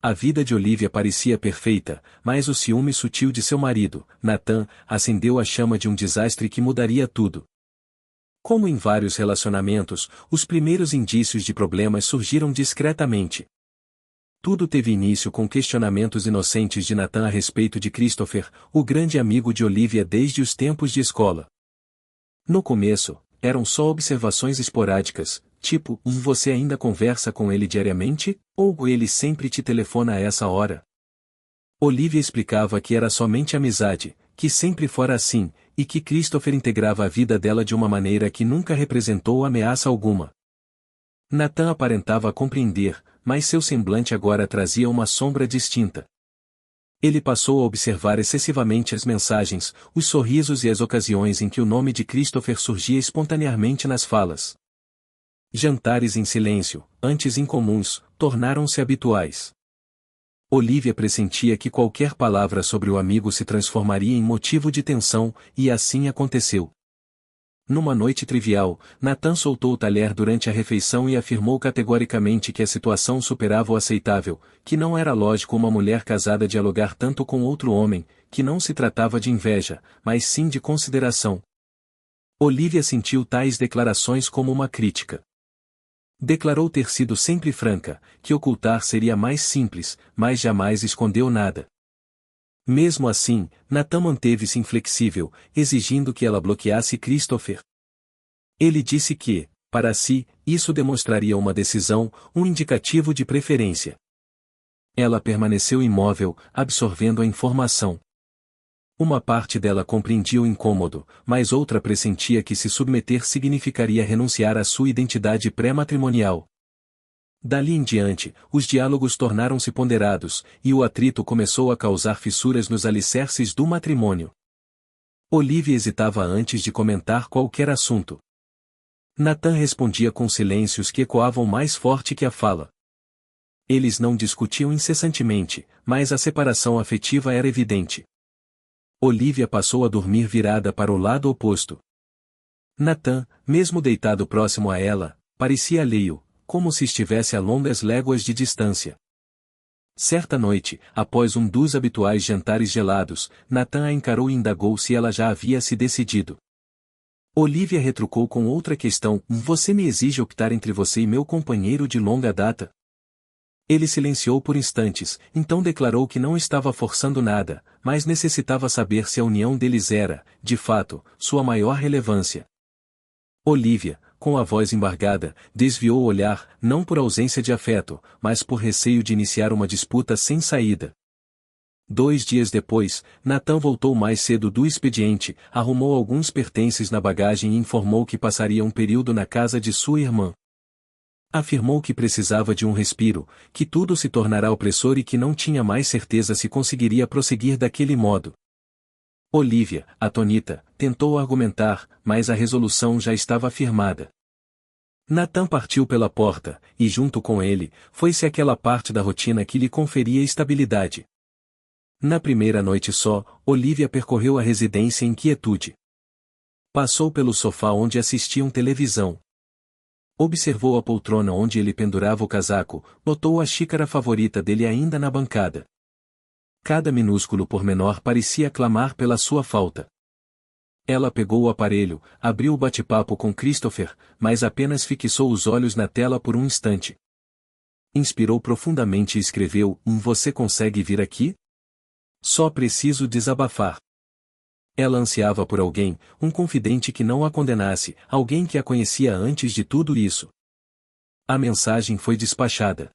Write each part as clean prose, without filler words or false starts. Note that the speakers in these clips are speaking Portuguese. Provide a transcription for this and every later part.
A vida de Olivia parecia perfeita, mas o ciúme sutil de seu marido, Nathan, acendeu a chama de um desastre que mudaria tudo. Como em vários relacionamentos, os primeiros indícios de problemas surgiram discretamente. Tudo teve início com questionamentos inocentes de Nathan a respeito de Christopher, o grande amigo de Olivia desde os tempos de escola. No começo, eram só observações esporádicas, tipo, você ainda conversa com ele diariamente? Ou ele sempre te telefona a essa hora? Olivia explicava que era somente amizade, que sempre fora assim, e que Christopher integrava a vida dela de uma maneira que nunca representou ameaça alguma. Nathan aparentava compreender, mas seu semblante agora trazia uma sombra distinta. Ele passou a observar excessivamente as mensagens, os sorrisos e as ocasiões em que o nome de Christopher surgia espontaneamente nas falas. Jantares em silêncio, antes incomuns, tornaram-se habituais. Olivia pressentia que qualquer palavra sobre o amigo se transformaria em motivo de tensão, e assim aconteceu. Numa noite trivial, Nathan soltou o talher durante a refeição e afirmou categoricamente que a situação superava o aceitável, que não era lógico uma mulher casada dialogar tanto com outro homem, que não se tratava de inveja, mas sim de consideração. Olivia sentiu tais declarações como uma crítica. Declarou ter sido sempre franca, que ocultar seria mais simples, mas jamais escondeu nada. Mesmo assim, Nathan manteve-se inflexível, exigindo que ela bloqueasse Christopher. Ele disse que, para si, isso demonstraria uma decisão, um indicativo de preferência. Ela permaneceu imóvel, absorvendo a informação. Uma parte dela compreendia o incômodo, mas outra pressentia que se submeter significaria renunciar à sua identidade pré-matrimonial. Dali em diante, os diálogos tornaram-se ponderados, e o atrito começou a causar fissuras nos alicerces do matrimônio. Olivia hesitava antes de comentar qualquer assunto. Nathan respondia com silêncios que ecoavam mais forte que a fala. Eles não discutiam incessantemente, mas a separação afetiva era evidente. Olivia passou a dormir virada para o lado oposto. Nathan, mesmo deitado próximo a ela, parecia alheio, como se estivesse a longas léguas de distância. Certa noite, após um dos habituais jantares gelados, Nathan a encarou e indagou se ela já havia se decidido. Olivia retrucou com outra questão: você me exige optar entre você e meu companheiro de longa data? Ele silenciou por instantes, então declarou que não estava forçando nada, mas necessitava saber se a união deles era, de fato, sua maior relevância. Olivia, com a voz embargada, desviou o olhar, não por ausência de afeto, mas por receio de iniciar uma disputa sem saída. 2 dias depois, Nathan voltou mais cedo do expediente, arrumou alguns pertences na bagagem e informou que passaria um período na casa de sua irmã. Afirmou que precisava de um respiro, que tudo se tornará opressor e que não tinha mais certeza se conseguiria prosseguir daquele modo. Olivia, atônita, tentou argumentar, mas a resolução já estava firmada. Nathan partiu pela porta, e junto com ele, foi-se aquela parte da rotina que lhe conferia estabilidade. Na primeira noite só, Olivia percorreu a residência em quietude. Passou pelo sofá onde assistiam televisão. Observou a poltrona onde ele pendurava o casaco, notou a xícara favorita dele ainda na bancada. Cada minúsculo pormenor parecia clamar pela sua falta. Ela pegou o aparelho, abriu o bate-papo com Christopher, mas apenas fixou os olhos na tela por um instante. Inspirou profundamente e escreveu: você consegue vir aqui? Só preciso desabafar. Ela ansiava por alguém, um confidente que não a condenasse, alguém que a conhecia antes de tudo isso. A mensagem foi despachada.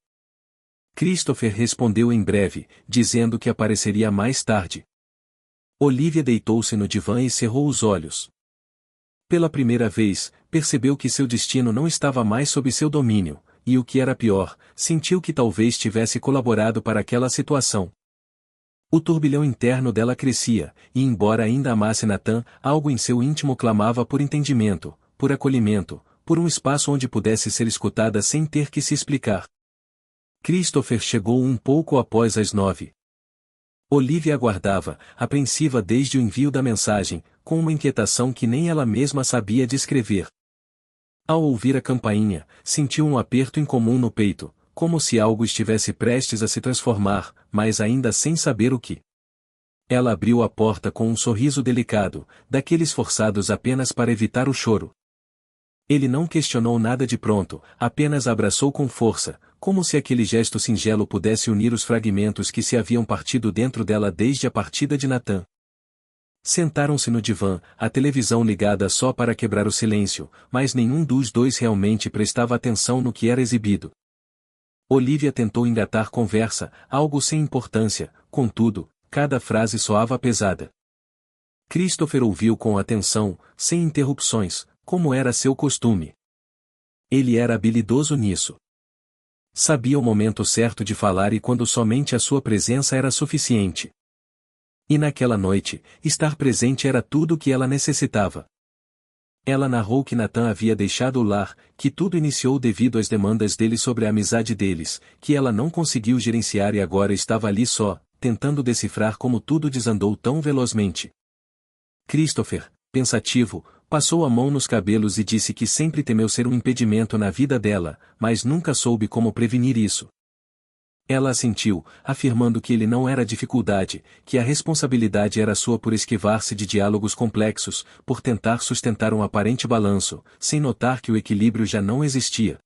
Christopher respondeu em breve, dizendo que apareceria mais tarde. Olivia deitou-se no divã e cerrou os olhos. Pela primeira vez, percebeu que seu destino não estava mais sob seu domínio, e o que era pior, sentiu que talvez tivesse colaborado para aquela situação. O turbilhão interno dela crescia, e embora ainda amasse Nathan, algo em seu íntimo clamava por entendimento, por acolhimento, por um espaço onde pudesse ser escutada sem ter que se explicar. Christopher chegou um pouco após as 9. Olivia aguardava, apreensiva desde o envio da mensagem, com uma inquietação que nem ela mesma sabia descrever. Ao ouvir a campainha, sentiu um aperto incomum no peito, como se algo estivesse prestes a se transformar, mas ainda sem saber o que. Ela abriu a porta com um sorriso delicado, daqueles forçados apenas para evitar o choro. Ele não questionou nada de pronto, apenas abraçou com força, como se aquele gesto singelo pudesse unir os fragmentos que se haviam partido dentro dela desde a partida de Nathan. Sentaram-se no divã, a televisão ligada só para quebrar o silêncio, mas nenhum dos dois realmente prestava atenção no que era exibido. Olivia tentou engatar conversa, algo sem importância, contudo, cada frase soava pesada. Christopher ouviu com atenção, sem interrupções, como era seu costume. Ele era habilidoso nisso. Sabia o momento certo de falar e quando somente a sua presença era suficiente. E naquela noite, estar presente era tudo o que ela necessitava. Ela narrou que Nathan havia deixado o lar, que tudo iniciou devido às demandas dele sobre a amizade deles, que ela não conseguiu gerenciar e agora estava ali só, tentando decifrar como tudo desandou tão velozmente. Christopher, pensativo, passou a mão nos cabelos e disse que sempre temeu ser um impedimento na vida dela, mas nunca soube como prevenir isso. Ela assentiu, afirmando que ele não era dificuldade, que a responsabilidade era sua por esquivar-se de diálogos complexos, por tentar sustentar um aparente balanço, sem notar que o equilíbrio já não existia.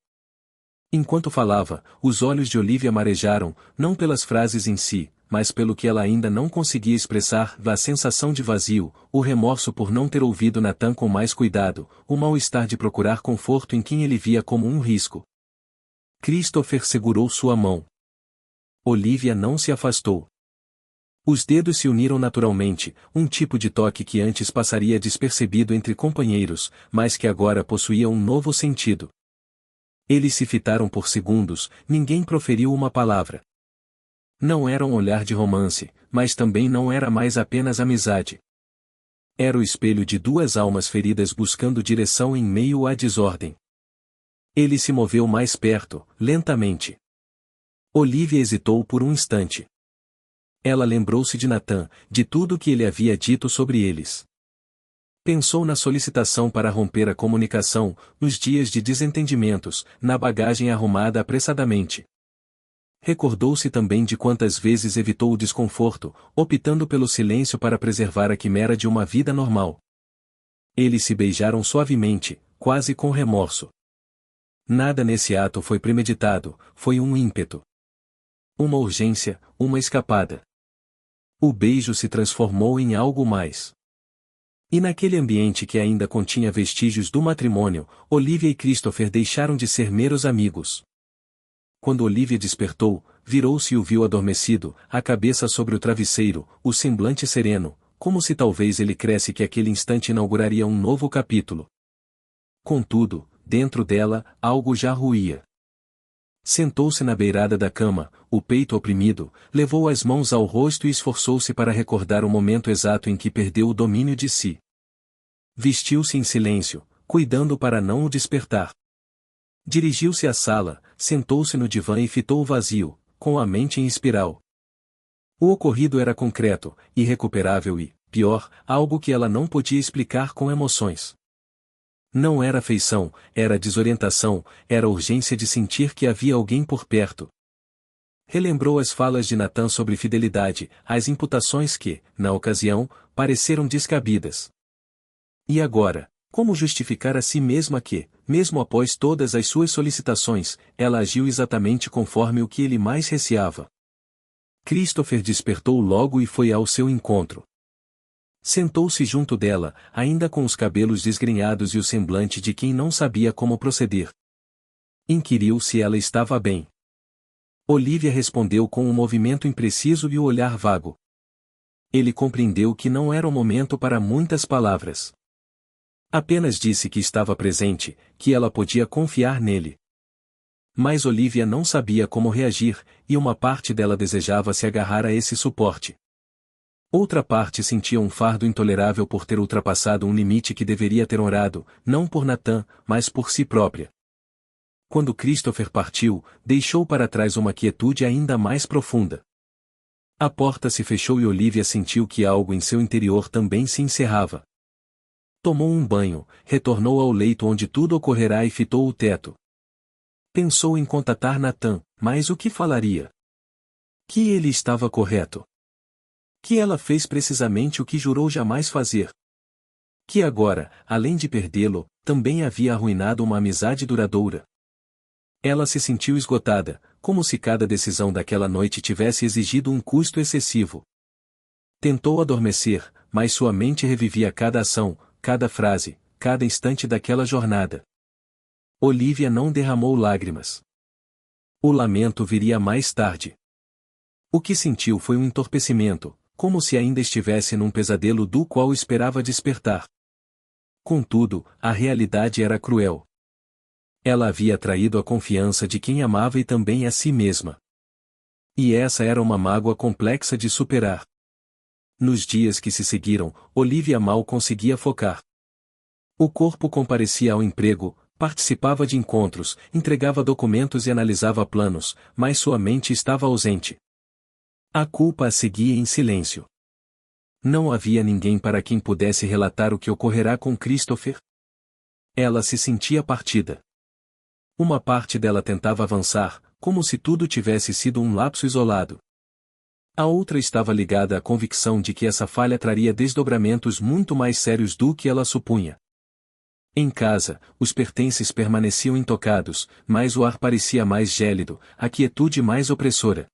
Enquanto falava, os olhos de Olivia marejaram, não pelas frases em si, mas pelo que ela ainda não conseguia expressar, a sensação de vazio, o remorso por não ter ouvido Nathan com mais cuidado, o mal-estar de procurar conforto em quem ele via como um risco. Christopher segurou sua mão. Olivia não se afastou. Os dedos se uniram naturalmente, um tipo de toque que antes passaria despercebido entre companheiros, mas que agora possuía um novo sentido. Eles se fitaram por segundos, ninguém proferiu uma palavra. Não era um olhar de romance, mas também não era mais apenas amizade. Era o espelho de duas almas feridas buscando direção em meio à desordem. Ele se moveu mais perto, lentamente. Olivia hesitou por um instante. Ela lembrou-se de Nathan, de tudo o que ele havia dito sobre eles. Pensou na solicitação para romper a comunicação, nos dias de desentendimentos, na bagagem arrumada apressadamente. Recordou-se também de quantas vezes evitou o desconforto, optando pelo silêncio para preservar a quimera de uma vida normal. Eles se beijaram suavemente, quase com remorso. Nada nesse ato foi premeditado, foi um ímpeto. Uma urgência, uma escapada. O beijo se transformou em algo mais. E naquele ambiente que ainda continha vestígios do matrimônio, Olivia e Christopher deixaram de ser meros amigos. Quando Olivia despertou, virou-se e o viu adormecido, a cabeça sobre o travesseiro, o semblante sereno, como se talvez ele cresce que aquele instante inauguraria um novo capítulo. Contudo, dentro dela, algo já ruía. Sentou-se na beirada da cama, o peito oprimido, levou as mãos ao rosto e esforçou-se para recordar o momento exato em que perdeu o domínio de si. Vestiu-se em silêncio, cuidando para não o despertar. Dirigiu-se à sala, sentou-se no divã e fitou o vazio, com a mente em espiral. O ocorrido era concreto, irrecuperável e, pior, algo que ela não podia explicar com emoções. Não era afeição, era desorientação, era urgência de sentir que havia alguém por perto. Relembrou as falas de Nathan sobre fidelidade, as imputações que, na ocasião, pareceram descabidas. E agora, como justificar a si mesma que, mesmo após todas as suas solicitações, ela agiu exatamente conforme o que ele mais receava? Christopher despertou logo e foi ao seu encontro. Sentou-se junto dela, ainda com os cabelos desgrenhados e o semblante de quem não sabia como proceder. Inquiriu se ela estava bem. Olivia respondeu com um movimento impreciso e o olhar vago. Ele compreendeu que não era o momento para muitas palavras. Apenas disse que estava presente, que ela podia confiar nele. Mas Olivia não sabia como reagir, e uma parte dela desejava se agarrar a esse suporte. Outra parte sentia um fardo intolerável por ter ultrapassado um limite que deveria ter honrado, não por Nathan, mas por si própria. Quando Christopher partiu, deixou para trás uma quietude ainda mais profunda. A porta se fechou e Olivia sentiu que algo em seu interior também se encerrava. Tomou um banho, retornou ao leito onde tudo ocorrerá e fitou o teto. Pensou em contatar Natan, mas o que falaria? Que ele estava correto. Que ela fez precisamente o que jurou jamais fazer. Que agora, além de perdê-lo, também havia arruinado uma amizade duradoura. Ela se sentiu esgotada, como se cada decisão daquela noite tivesse exigido um custo excessivo. Tentou adormecer, mas sua mente revivia cada ação, cada frase, cada instante daquela jornada. Olivia não derramou lágrimas. O lamento viria mais tarde. O que sentiu foi um entorpecimento, como se ainda estivesse num pesadelo do qual esperava despertar. Contudo, a realidade era cruel. Ela havia traído a confiança de quem amava e também a si mesma. E essa era uma mágoa complexa de superar. Nos dias que se seguiram, Olivia mal conseguia focar. O corpo comparecia ao emprego, participava de encontros, entregava documentos e analisava planos, mas sua mente estava ausente. A culpa a seguia em silêncio. Não havia ninguém para quem pudesse relatar o que ocorrerá com Christopher. Ela se sentia partida. Uma parte dela tentava avançar, como se tudo tivesse sido um lapso isolado. A outra estava ligada à convicção de que essa falha traria desdobramentos muito mais sérios do que ela supunha. Em casa, os pertences permaneciam intocados, mas o ar parecia mais gélido, a quietude mais opressora.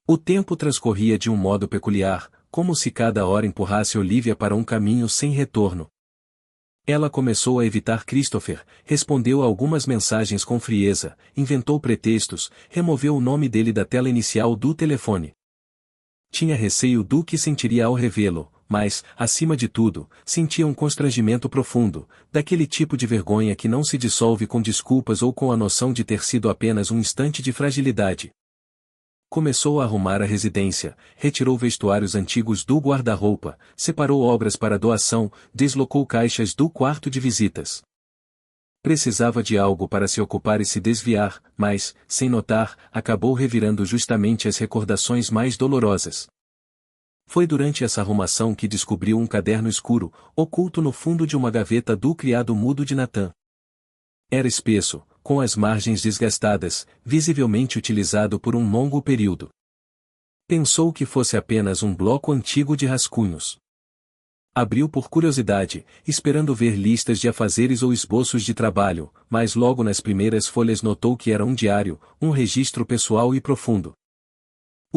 O tempo transcorria de um modo peculiar, como se cada hora empurrasse Olivia para um caminho sem retorno. Ela começou a evitar Christopher, respondeu a algumas mensagens com frieza, inventou pretextos, removeu o nome dele da tela inicial do telefone. Tinha receio do que sentiria ao revê-lo, mas, acima de tudo, sentia um constrangimento profundo, daquele tipo de vergonha que não se dissolve com desculpas ou com a noção de ter sido apenas um instante de fragilidade. Começou a arrumar a residência, retirou vestuários antigos do guarda-roupa, separou obras para doação, deslocou caixas do quarto de visitas. Precisava de algo para se ocupar e se desviar, mas, sem notar, acabou revirando justamente as recordações mais dolorosas. Foi durante essa arrumação que descobriu um caderno escuro, oculto no fundo de uma gaveta do criado mudo de Natan. Era espesso, com as margens desgastadas, visivelmente utilizado por um longo período. Pensou que fosse apenas um bloco antigo de rascunhos. Abriu por curiosidade, esperando ver listas de afazeres ou esboços de trabalho, mas logo nas primeiras folhas notou que era um diário, um registro pessoal e profundo.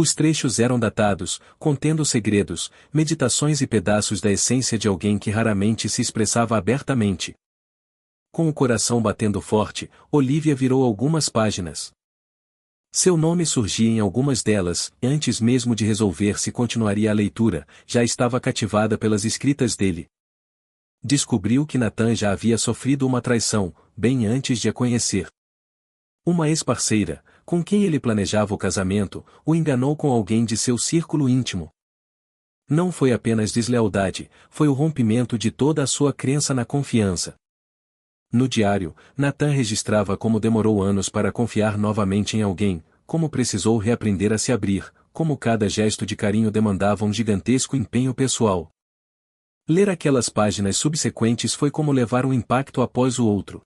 Os trechos eram datados, contendo segredos, meditações e pedaços da essência de alguém que raramente se expressava abertamente. Com o coração batendo forte, Olivia virou algumas páginas. Seu nome surgia em algumas delas, e antes mesmo de resolver se continuaria a leitura, já estava cativada pelas escritas dele. Descobriu que Natan já havia sofrido uma traição, bem antes de a conhecer. Uma ex-parceira, com quem ele planejava o casamento, o enganou com alguém de seu círculo íntimo. Não foi apenas deslealdade, foi o rompimento de toda a sua crença na confiança. No diário, Natan registrava como demorou anos para confiar novamente em alguém, como precisou reaprender a se abrir, como cada gesto de carinho demandava um gigantesco empenho pessoal. Ler aquelas páginas subsequentes foi como levar um impacto após o outro.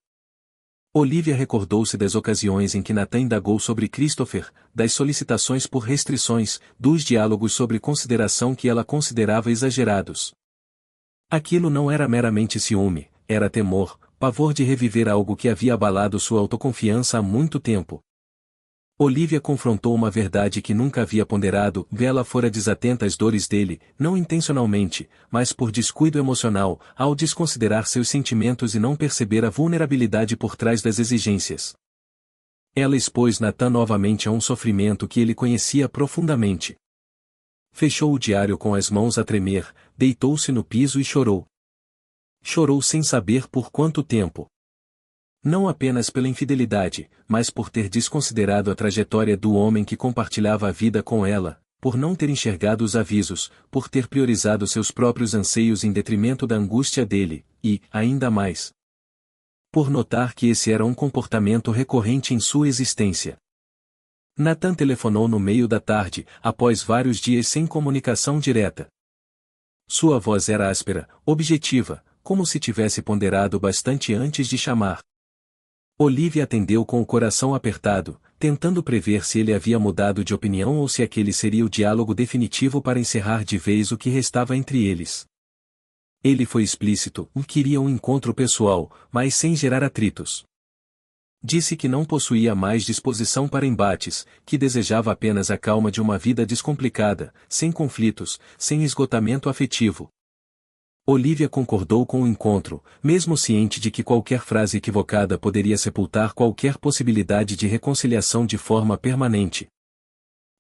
Olivia recordou-se das ocasiões em que Natan indagou sobre Christopher, das solicitações por restrições, dos diálogos sobre consideração que ela considerava exagerados. Aquilo não era meramente ciúme, era temor, pavor de reviver algo que havia abalado sua autoconfiança há muito tempo. Olivia confrontou uma verdade que nunca havia ponderado, ela fora desatenta às dores dele, não intencionalmente, mas por descuido emocional, ao desconsiderar seus sentimentos e não perceber a vulnerabilidade por trás das exigências. Ela expôs Natan novamente a um sofrimento que ele conhecia profundamente. Fechou o diário com as mãos a tremer, deitou-se no piso e chorou. Chorou sem saber por quanto tempo. Não apenas pela infidelidade, mas por ter desconsiderado a trajetória do homem que compartilhava a vida com ela, por não ter enxergado os avisos, por ter priorizado seus próprios anseios em detrimento da angústia dele, e, ainda mais, por notar que esse era um comportamento recorrente em sua existência. Natan telefonou no meio da tarde, após vários dias sem comunicação direta. Sua voz era áspera, objetiva, como se tivesse ponderado bastante antes de chamar. Olivia atendeu com o coração apertado, tentando prever se ele havia mudado de opinião ou se aquele seria o diálogo definitivo para encerrar de vez o que restava entre eles. Ele foi explícito, queria um encontro pessoal, mas sem gerar atritos. Disse que não possuía mais disposição para embates, que desejava apenas a calma de uma vida descomplicada, sem conflitos, sem esgotamento afetivo. Olivia concordou com o encontro, mesmo ciente de que qualquer frase equivocada poderia sepultar qualquer possibilidade de reconciliação de forma permanente.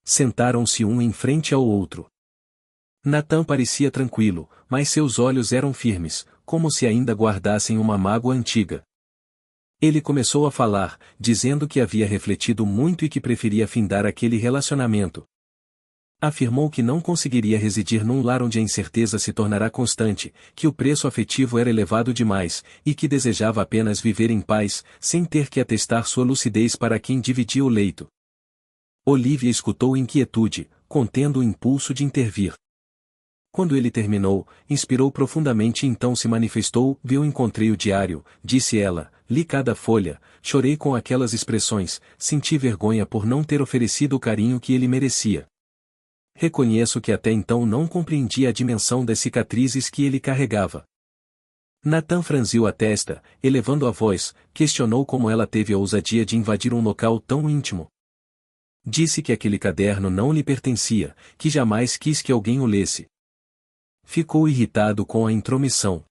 Sentaram-se um em frente ao outro. Nathan parecia tranquilo, mas seus olhos eram firmes, como se ainda guardassem uma mágoa antiga. Ele começou a falar, dizendo que havia refletido muito e que preferia findar aquele relacionamento. Afirmou que não conseguiria residir num lar onde a incerteza se tornará constante, que o preço afetivo era elevado demais, e que desejava apenas viver em paz, sem ter que atestar sua lucidez para quem dividia o leito. Olivia escutou inquietude, contendo o impulso de intervir. Quando ele terminou, inspirou profundamente e então se manifestou. Eu encontrei o diário, disse ela, li cada folha, chorei com aquelas expressões, senti vergonha por não ter oferecido o carinho que ele merecia. Reconheço que até então não compreendia a dimensão das cicatrizes que ele carregava. Nathan franziu a testa, elevando a voz, questionou como ela teve a ousadia de invadir um local tão íntimo. Disse que aquele caderno não lhe pertencia, que jamais quis que alguém o lesse. Ficou irritado com a intromissão.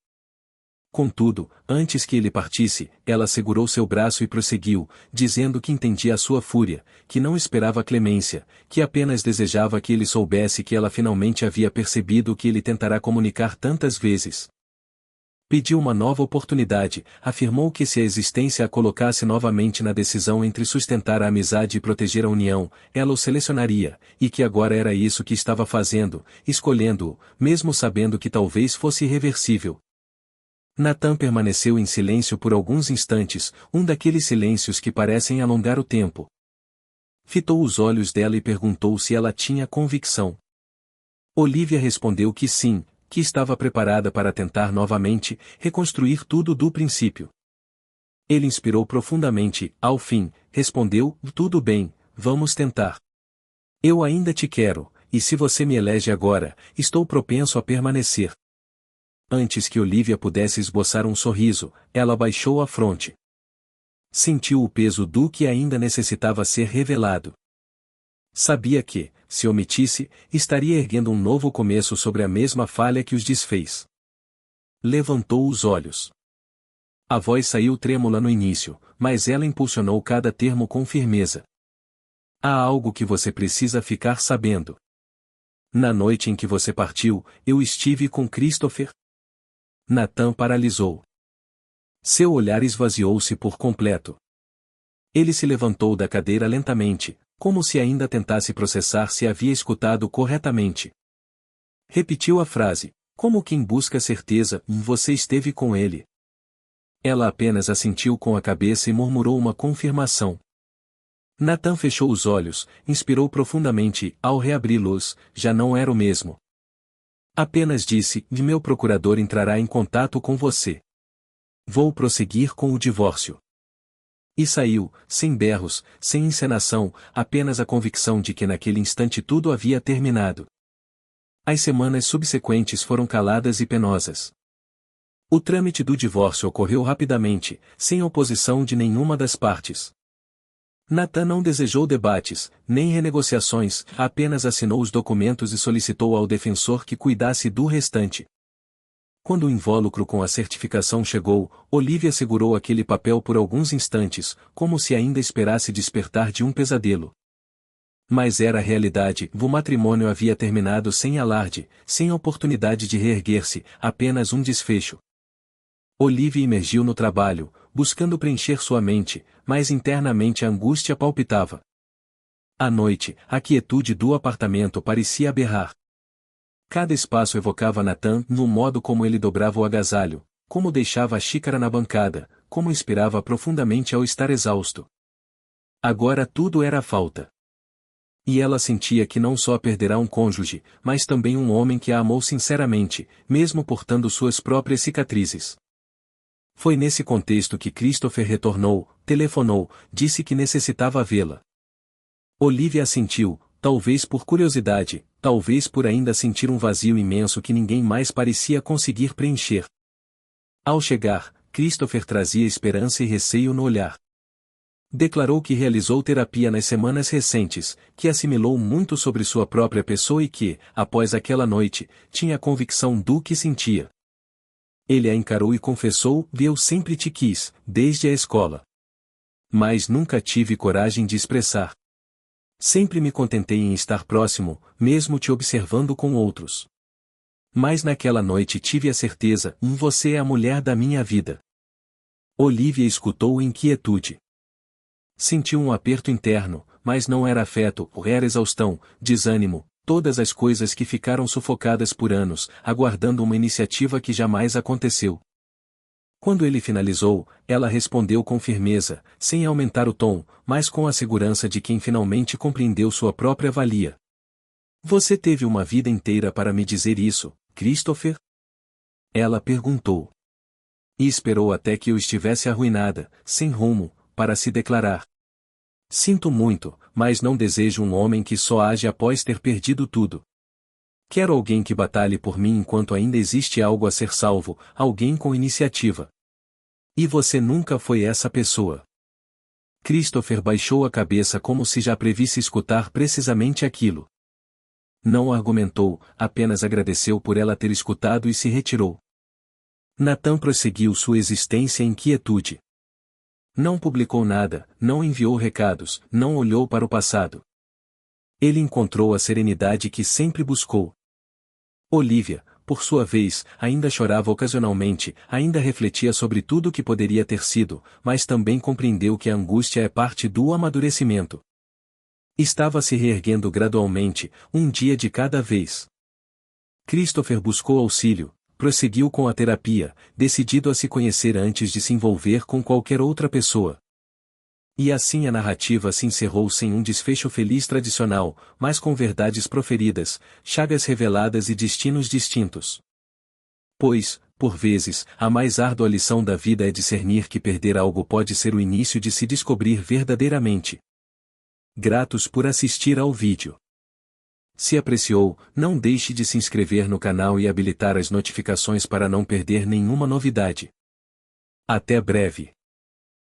Contudo, antes que ele partisse, ela segurou seu braço e prosseguiu, dizendo que entendia a sua fúria, que não esperava clemência, que apenas desejava que ele soubesse que ela finalmente havia percebido o que ele tentará comunicar tantas vezes. Pediu uma nova oportunidade, afirmou que se a existência a colocasse novamente na decisão entre sustentar a amizade e proteger a união, ela o selecionaria, e que agora era isso que estava fazendo, escolhendo-o, mesmo sabendo que talvez fosse irreversível. Nathan permaneceu em silêncio por alguns instantes, um daqueles silêncios que parecem alongar o tempo. Fitou os olhos dela e perguntou se ela tinha convicção. Olivia respondeu que sim, que estava preparada para tentar novamente, reconstruir tudo do princípio. Ele inspirou profundamente, ao fim, respondeu, tudo bem, vamos tentar. Eu ainda te quero, e se você me elege agora, estou propenso a permanecer. Antes que Olivia pudesse esboçar um sorriso, ela baixou a fronte. Sentiu o peso do que ainda necessitava ser revelado. Sabia que, se omitisse, estaria erguendo um novo começo sobre a mesma falha que os desfez. Levantou os olhos. A voz saiu trêmula no início, mas ela impulsionou cada termo com firmeza. Há algo que você precisa ficar sabendo. Na noite em que você partiu, eu estive com Christopher. Nathan paralisou. Seu olhar esvaziou-se por completo. Ele se levantou da cadeira lentamente, como se ainda tentasse processar se havia escutado corretamente. Repetiu a frase, como quem busca certeza, você esteve com ele. Ela apenas assentiu com a cabeça e murmurou uma confirmação. Nathan fechou os olhos, inspirou profundamente e, ao reabri-los, já não era o mesmo. Apenas disse, meu procurador entrará em contato com você. Vou prosseguir com o divórcio. E saiu, sem berros, sem encenação, apenas a convicção de que naquele instante tudo havia terminado. As semanas subsequentes foram caladas e penosas. O trâmite do divórcio ocorreu rapidamente, sem oposição de nenhuma das partes. Nathan não desejou debates, nem renegociações, apenas assinou os documentos e solicitou ao defensor que cuidasse do restante. Quando o invólucro com a certificação chegou, Olivia segurou aquele papel por alguns instantes, como se ainda esperasse despertar de um pesadelo. Mas era a realidade, o matrimônio havia terminado sem alarde, sem oportunidade de reerguer-se, apenas um desfecho. Olivia emergiu no trabalho, buscando preencher sua mente, mas internamente a angústia palpitava. À noite, a quietude do apartamento parecia aberrar. Cada espaço evocava Nathan no modo como ele dobrava o agasalho, como deixava a xícara na bancada, como inspirava profundamente ao estar exausto. Agora tudo era falta. E ela sentia que não só perderá um cônjuge, mas também um homem que a amou sinceramente, mesmo portando suas próprias cicatrizes. Foi nesse contexto que Christopher retornou, telefonou, disse que necessitava vê-la. Olivia assentiu, talvez por curiosidade, talvez por ainda sentir um vazio imenso que ninguém mais parecia conseguir preencher. Ao chegar, Christopher trazia esperança e receio no olhar. Declarou que realizou terapia nas semanas recentes, que assimilou muito sobre sua própria pessoa e que, após aquela noite, tinha a convicção do que sentia. Ele a encarou e confessou: eu sempre te quis, desde a escola. Mas nunca tive coragem de expressar. Sempre me contentei em estar próximo, mesmo te observando com outros. Mas naquela noite tive a certeza: você é a mulher da minha vida. Olivia escutou em quietude. Sentiu um aperto interno, mas não era afeto, era exaustão, desânimo, todas as coisas que ficaram sufocadas por anos, aguardando uma iniciativa que jamais aconteceu. Quando ele finalizou, ela respondeu com firmeza, sem aumentar o tom, mas com a segurança de quem finalmente compreendeu sua própria valia. Você teve uma vida inteira para me dizer isso, Christopher? Ela perguntou. E esperou até que eu estivesse arruinada, sem rumo, para se declarar. Sinto muito, mas não desejo um homem que só age após ter perdido tudo. Quero alguém que batalhe por mim enquanto ainda existe algo a ser salvo, alguém com iniciativa. E você nunca foi essa pessoa. Christopher baixou a cabeça como se já previsse escutar precisamente aquilo. Não argumentou, apenas agradeceu por ela ter escutado e se retirou. Nathan prosseguiu sua existência em quietude. Não publicou nada, não enviou recados, não olhou para o passado. Ele encontrou a serenidade que sempre buscou. Olivia, por sua vez, ainda chorava ocasionalmente, ainda refletia sobre tudo o que poderia ter sido, mas também compreendeu que a angústia é parte do amadurecimento. Estava se reerguendo gradualmente, um dia de cada vez. Christopher buscou auxílio, prosseguiu com a terapia, decidido a se conhecer antes de se envolver com qualquer outra pessoa. E assim a narrativa se encerrou sem um desfecho feliz tradicional, mas com verdades proferidas, chagas reveladas e destinos distintos. Pois, por vezes, a mais árdua lição da vida é discernir que perder algo pode ser o início de se descobrir verdadeiramente. Gratos por assistir ao vídeo. Se apreciou, não deixe de se inscrever no canal e habilitar as notificações para não perder nenhuma novidade. Até breve.